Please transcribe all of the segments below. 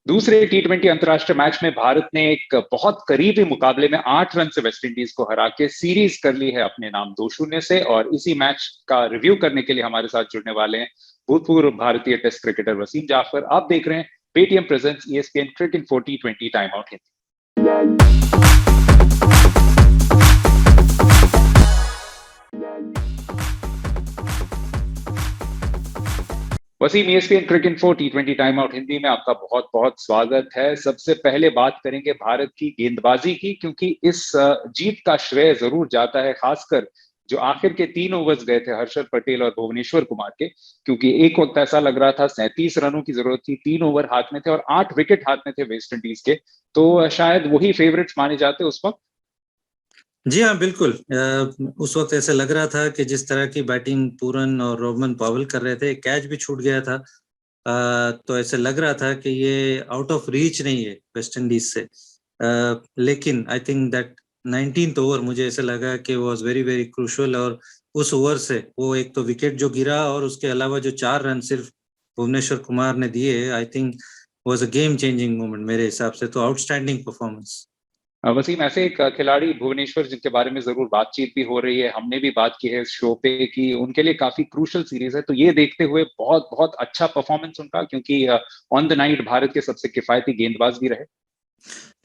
दूसरे टी20 अंतर्राष्ट्रीय मैच में भारत ने एक बहुत करीबी मुकाबले में 8 रन से वेस्टइंडीज को हरा के सीरीज कर ली है अपने नाम 2-0 से। और इसी मैच का रिव्यू करने के लिए हमारे साथ जुड़ने वाले हैं भूतपूर्व भारतीय टेस्ट क्रिकेटर वसीम जाफर। आप देख रहे हैं Paytm presents ESPN cricket for T20 time out Hindi. Wasim, ESPN cricket for T20 time out Hindi में आपका बहुत बहुत स्वागत है। सबसे पहले बात करेंगे भारत की गेंदबाजी की, क्योंकि इस जीत का श्रेय जरूर जाता है खासकर जो आखिर के 3 ओवर्स गए थे हर्षद पटेल और भुवनेश्वर कुमार के। क्योंकि एक वक्त ऐसा लग रहा था 37 रनों की जरूरत थी, 3 ओवर हाथ में थे और 8 विकेट हाथ में थे वेस्ट इंडीज के। तो शायद वही फेवरेट्स माने जाते उस वक्त। जी हाँ, बिल्कुल। उस वक्त ऐसे लग रहा था कि जिस तरह की बैटिंग पूरन और रोहमन पावल कर रहे थे, कैच भी छूट गया था। तो ऐसे लग रहा था कि ये आउट ऑफ रीच नहीं है वेस्ट इंडीज से। लेकिन I think that 19th over मुझे ऐसे लगा कि वाज वेरी वेरी क्रूशियल। और उस ओवर से वो एक तो विकेट जो गिरा और उसके अलावा जो 4 रन सिर्फ भुवनेश्वर कुमार ने दिए, I think was a game changing moment मेरे हिसाब से। तो आउटस्टैंडिंग परफॉर्मेंस। वसीम, ऐसे एक खिलाड़ी भुवनेश्वर जिनके बारे में जरूर बातचीत भी हो रही है, हमने भी बात की है इस शो पे कि उनके लिए काफी क्रूशल सीरीज है। तो ये देखते हुए बहुत बहुत अच्छा परफॉर्मेंस उनका, क्योंकि ऑन द नाइट भारत के सबसे किफायती गेंदबाज भी रहे।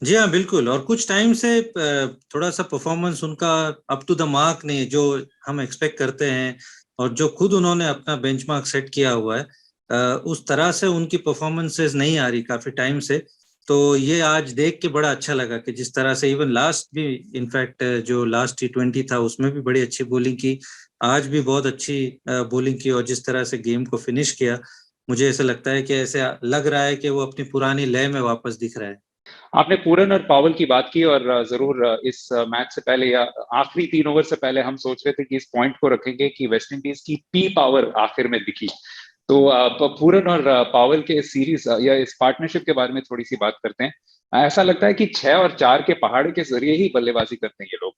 जी हाँ, बिल्कुल। और कुछ टाइम से थोड़ा सा परफॉर्मेंस उनका अप टू द मार्क नहीं है जो हम एक्सपेक्ट करते हैं, और जो खुद उन्होंने अपना बेंचमार्क सेट किया हुआ है उस तरह से उनकी परफॉर्मेंसेस नहीं आ रही काफी टाइम से। तो ये आज देख के बड़ा अच्छा लगा कि जिस तरह से इवन लास्ट भी, इनफैक्ट जो लास्ट T20 था उसमें भी बड़ी अच्छी बॉलिंग की, आज भी बहुत अच्छी बॉलिंग की, और जिस तरह से गेम को फिनिश किया, मुझे ऐसा लगता है कि ऐसे लग रहा है कि वो अपनी पुरानी लय में वापस दिख रहा है। आपने पूरन और पावल की बात की और जरूर इस मैच से पहले या आखिरी 3 ओवर से पहले हम सोच रहे थे कि इस पॉइंट को रखेंगे कि वेस्ट इंडीज की पी पावर आखिर में दिखी। तो पूरन और पावल के इस सीरीज या इस पार्टनरशिप के बारे में थोड़ी सी बात करते हैं। ऐसा लगता है कि 6 और 4 के पहाड़ के जरिए ही बल्लेबाजी करते हैं ये लोग।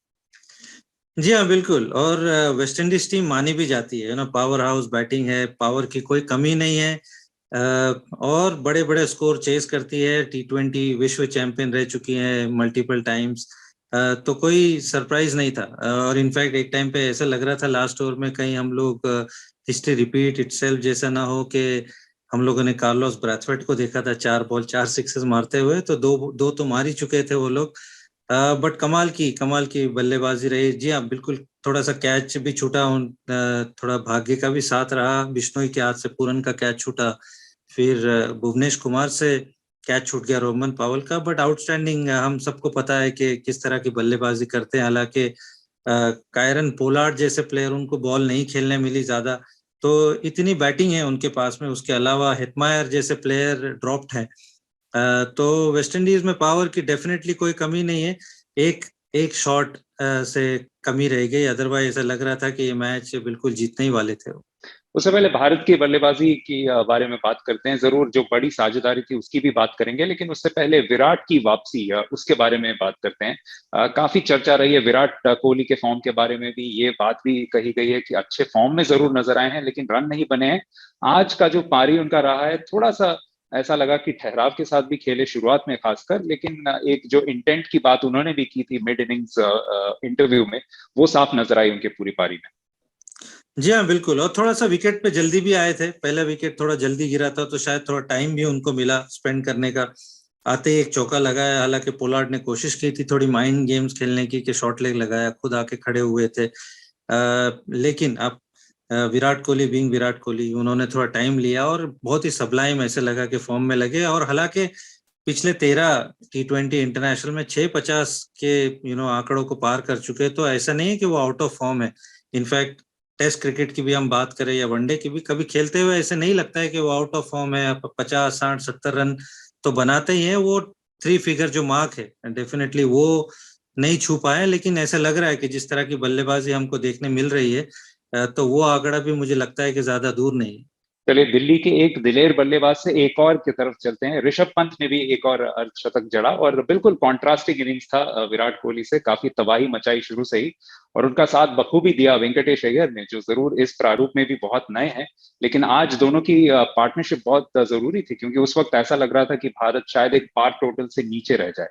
जी हाँ, बिल्कुल। और वेस्ट इंडीज टीम मानी भी जाती है ना, पावर हाउस बैटिंग है, पावर की कोई कमी नहीं है। और बड़े बड़े स्कोर चेस करती है, T20 विश्व चैंपियन रह चुकी है मल्टीपल टाइम्स। तो कोई सरप्राइज नहीं था। और इनफैक्ट एक टाइम पे ऐसा लग रहा था लास्ट ओवर में कहीं हम लोग हिस्ट्री रिपीट इटसेल्फ जैसा ना हो कि हम लोगों ने कार्लोस ब्रैथवेट को देखा था 4 बॉल 4 सिक्सेस मारते हुए, तो दो दो तो मार ही चुके थे वो लोग। बट कमाल की बल्लेबाजी रही। जी हाँ, बिल्कुल। थोड़ा सा कैच भी छूटा, थोड़ा भाग्य का भी साथ रहा। बिश्नोई के हाथ से पूरन का कैच छूटा, फिर भुवनेश कुमार से कैच छूट गया रोहमन पावल का। बट आउटस्टैंडिंग, हम सबको पता है कि किस तरह की बल्लेबाजी करते हैं। हालांकि कायरन पोलार्ड जैसे प्लेयर, उनको बॉल नहीं खेलने मिली ज्यादा, तो इतनी बैटिंग है उनके पास में। उसके अलावा हेटमायर जैसे प्लेयर ड्रॉप्ड है। तो वेस्ट इंडीज में पावर की डेफिनेटली कोई कमी नहीं है। एक एक शॉट से कमी रह गई, अदरवाइज ऐसा लग रहा था कि ये मैच बिल्कुल जीतने ही वाले थे। उससे पहले भारत की बल्लेबाजी की बारे में बात करते हैं। जरूर जो बड़ी साझेदारी थी उसकी भी बात करेंगे, लेकिन उससे पहले विराट की वापसी उसके बारे में बात करते हैं। काफी चर्चा रही है विराट कोहली के फॉर्म के बारे में भी। ये बात भी कही गई है कि अच्छे फॉर्म में जरूर नजर आए हैं लेकिन रन नहीं बने हैं। आज का जो पारी उनका रहा है, थोड़ा सा ऐसा लगा कि ठहराव के साथ भी खेले शुरुआत में खासकर, लेकिन एक जो इंटेंट की बात उन्होंने भी की थी मिड इनिंग्स इंटरव्यू में, वो साफ नजर आई उनके पूरी पारी में। जी हाँ, बिल्कुल। और थोड़ा सा विकेट पे जल्दी भी आए थे, पहला विकेट थोड़ा जल्दी गिरा था, तो शायद थोड़ा टाइम भी उनको मिला स्पेंड करने का। आते ही एक चौका लगाया। हालांकि पोलार्ड ने कोशिश की थी थोड़ी माइंड गेम्स खेलने की कि शॉर्ट लेग लगाया, खुद आके खड़े हुए थे। लेकिन अब विराट कोहली बीइंग विराट कोहली, उन्होंने थोड़ा टाइम लिया और बहुत ही सबलाइम ऐसे लगा कि फॉर्म में लगे। और हालांकि पिछले 13 T20 इंटरनेशनल में 650 के आंकड़ों को पार कर चुके हैं, तो ऐसा नहीं है कि वो आउट ऑफ फॉर्म है। इनफैक्ट टेस्ट क्रिकेट की भी हम बात करें या वनडे की भी, कभी खेलते हुए ऐसे नहीं लगता है कि वो आउट ऑफ फॉर्म है। 50 60 70 रन तो बनाते ही है वो। 3 फिगर जो मार्क है, डेफिनेटली वो नहीं छू पाए। लेकिन ऐसा लग रहा है कि जिस तरह की बल्लेबाजी हमको देखने मिल रही है, तो वो आंकड़ा भी मुझे लगता है कि ज्यादा दूर नहीं है। चलिए दिल्ली के एक दिलेर बल्लेबाज से एक और की तरफ चलते हैं। ऋषभ पंत ने भी एक और अर्धशतक जड़ा और बिल्कुल कॉन्ट्रास्टिंग इनिंग्स था विराट कोहली से, काफी तबाही मचाई शुरू से ही। और उनका साथ बखूबी दिया वेंकटेश अय्यर ने, जो जरूर इस प्रारूप में भी बहुत नए हैं। लेकिन आज दोनों की पार्टनरशिप बहुत जरूरी थी, क्योंकि उस वक्त ऐसा लग रहा था कि भारत शायद एक पार टोटल से नीचे रह जाए।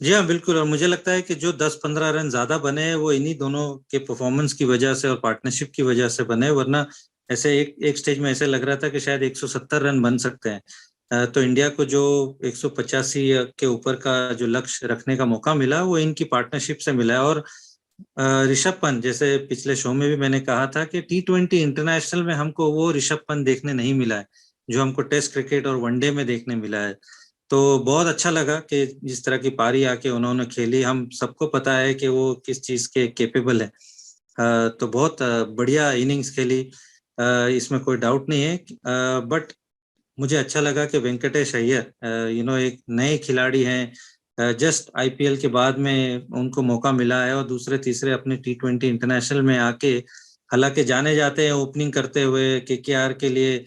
जी हाँ बिल्कुल, और मुझे लगता है कि जो 10-15 रन ज्यादा बने हैं वो इन्हीं दोनों के परफॉर्मेंस की वजह से और पार्टनरशिप की वजह से बने, वरना ऐसे एक स्टेज में ऐसे लग रहा था कि शायद 170 रन बन सकते हैं। तो इंडिया को जो 185 के ऊपर का जो लक्ष्य रखने का मौका मिला वो इनकी पार्टनरशिप से मिला है। और ऋषभ पंत, जैसे पिछले शो में भी मैंने कहा था कि T20 इंटरनेशनल में हमको वो ऋषभ पंत देखने नहीं मिला है जो हमको टेस्ट क्रिकेट और वनडे में देखने मिला है। तो बहुत अच्छा लगा कि जिस तरह की पारी आके उन्होंने खेली, हम सबको पता है कि वो किस चीज के केपेबल है। तो बहुत बढ़िया इनिंग्स खेली, इसमें कोई डाउट नहीं है। बट मुझे अच्छा लगा कि वेंकटेश अय्यर एक नए खिलाड़ी हैं, जस्ट आईपीएल के बाद में उनको मौका मिला है और दूसरे तीसरे अपने T20 इंटरनेशनल में आके, हालांकि जाने जाते हैं ओपनिंग करते हुए केकेआर के लिए,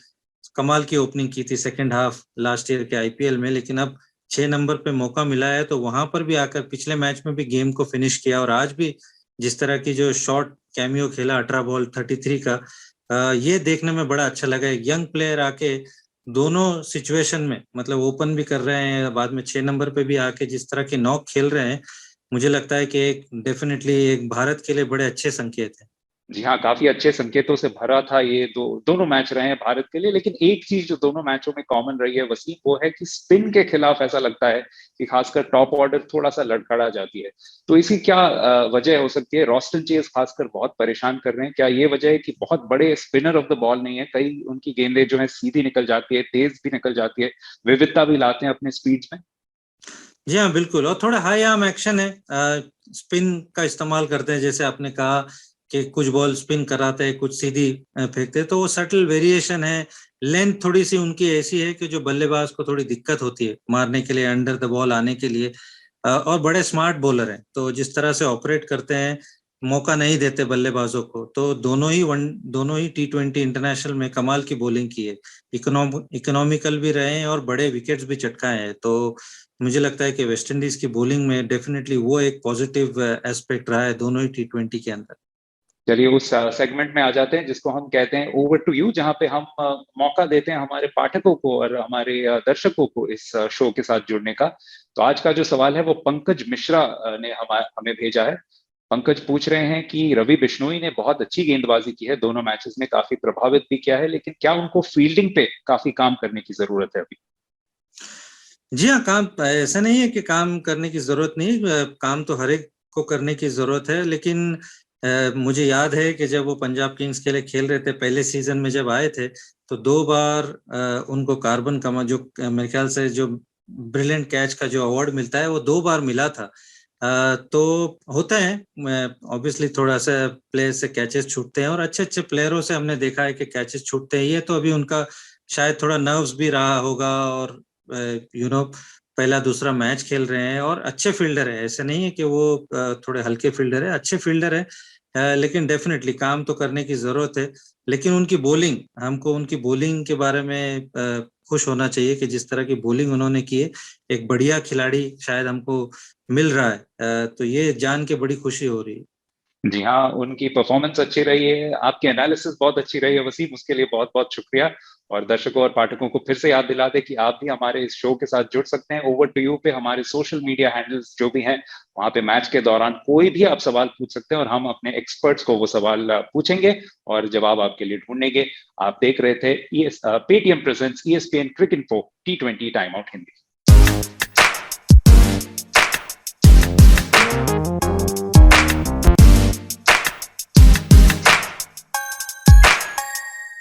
कमाल की ओपनिंग की थी सेकंड हाफ लास्ट ईयर के आईपीएल में, लेकिन अब 6 नंबर पे मौका मिला है तो वहां पर भी आकर पिछले मैच में भी गेम को फिनिश किया, और आज भी जिस तरह की जो शॉर्ट कैमियो खेला 18 बॉल 33 का, ये देखने में बड़ा अच्छा लगा। एक यंग प्लेयर आके दोनों सिचुएशन में, मतलब ओपन भी कर रहे हैं, बाद में 6 नंबर पे भी आके जिस तरह के नॉक खेल रहे हैं, मुझे लगता है कि एक डेफिनेटली एक भारत के लिए बड़े अच्छे संकेत है। जी हाँ, काफी अच्छे संकेतों से भरा था ये दोनों मैच रहे हैं भारत के लिए। लेकिन एक चीज जो दोनों मैचों में कॉमन रही है वसीम, वो है कि स्पिन के खिलाफ ऐसा लगता है कि खासकर टॉप ऑर्डर थोड़ा सा लड़खड़ा जाती है। तो इसकी क्या वजह हो सकती है? रॉस्टन चेज खासकर बहुत परेशान कर रहे हैं। क्या ये वजह है कि बहुत बड़े स्पिनर ऑफ द बॉल नहीं है? कई उनकी गेंदें जो है सीधी निकल जाती है, तेज भी निकल जाती है, विविधता भी लाते हैं अपने स्पीड में। जी हाँ बिल्कुल, और थोड़ा हाई आर्म एक्शन है, स्पिन का इस्तेमाल करते हैं, जैसे आपने कहा कि कुछ बॉल स्पिन कराते हैं कुछ सीधी फेंकते हैं, तो वो सटल वेरिएशन है। लेंथ थोड़ी सी उनकी ऐसी है कि जो बल्लेबाज को थोड़ी दिक्कत होती है मारने के लिए, अंडर द बॉल आने के लिए। और बड़े स्मार्ट बॉलर हैं, तो जिस तरह से ऑपरेट करते हैं, मौका नहीं देते बल्लेबाजों को। तो दोनों ही T20 इंटरनेशनल में कमाल की बॉलिंग की है, इकोनॉमिकल भी रहे हैं और बड़े विकेट्स भी चटकाए हैं। तो मुझे लगता है कि वेस्ट इंडीज की बॉलिंग में डेफिनेटली वो एक पॉजिटिव एस्पेक्ट रहा है दोनों ही T20 के अंदर। चलिए उस सेगमेंट में आ जाते हैं जिसको हम कहते हैं ओवर टू यू, जहां पे हम मौका देते हैं हमारे पाठकों को और हमारे दर्शकों को इस शो के साथ जुड़ने का। तो आज का जो सवाल है वो पंकज मिश्रा ने हमें भेजा है। पंकज पूछ रहे हैं कि रवि बिश्नोई ने बहुत अच्छी गेंदबाजी की है दोनों मैचेस में, काफी प्रभावित भी किया है, लेकिन क्या उनको फील्डिंग पे काफी काम करने की जरूरत है अभी? जी हाँ, काम ऐसा नहीं है कि काम करने की जरूरत नहीं, काम तो हर एक को करने की जरूरत है। लेकिन मुझे याद है कि जब वो पंजाब किंग्स के लिए खेल रहे थे पहले सीजन में, जब आए थे तो 2 बार उनको कार्बन कमा, जो मेरे ख्याल से जो ब्रिलियंट कैच का जो अवार्ड मिलता है वो 2 बार मिला था। तो होता है ऑब्वियसली, थोड़ा सा प्लेयर से कैचेस छूटते हैं और अच्छे अच्छे प्लेयरों से हमने देखा है कि कैचेस छूटते हैं। ये तो अभी उनका शायद थोड़ा नर्व्स भी रहा होगा, और पहला दूसरा मैच खेल रहे हैं और अच्छे फील्डर है, ऐसे नहीं है कि वो थोड़े हल्के फील्डर है, अच्छे फील्डर है। लेकिन डेफिनेटली काम तो करने की जरूरत है। लेकिन उनकी बॉलिंग, हमको उनकी बॉलिंग के बारे में खुश होना चाहिए कि जिस तरह की बॉलिंग उन्होंने की है, एक बढ़िया खिलाड़ी शायद हमको मिल रहा है। तो ये जान के बड़ी खुशी हो रही है। जी हाँ, उनकी परफॉर्मेंस अच्छी रही है, आपकी एनालिसिस बहुत अच्छी रही है वसीम, उसके लिए बहुत बहुत शुक्रिया। और दर्शकों और पाठकों को फिर से याद दिला दे कि आप भी हमारे इस शो के साथ जुड़ सकते हैं। ओवर टू यू पे हमारे सोशल मीडिया हैंडल्स जो भी हैं, वहां पे मैच के दौरान कोई भी आप सवाल पूछ सकते हैं और हम अपने एक्सपर्ट्स को वो सवाल पूछेंगे और जवाब आपके लिए ढूंढेंगे। आप देख रहे थे Paytm presents ESPN Cricinfo T20 time out Hindi.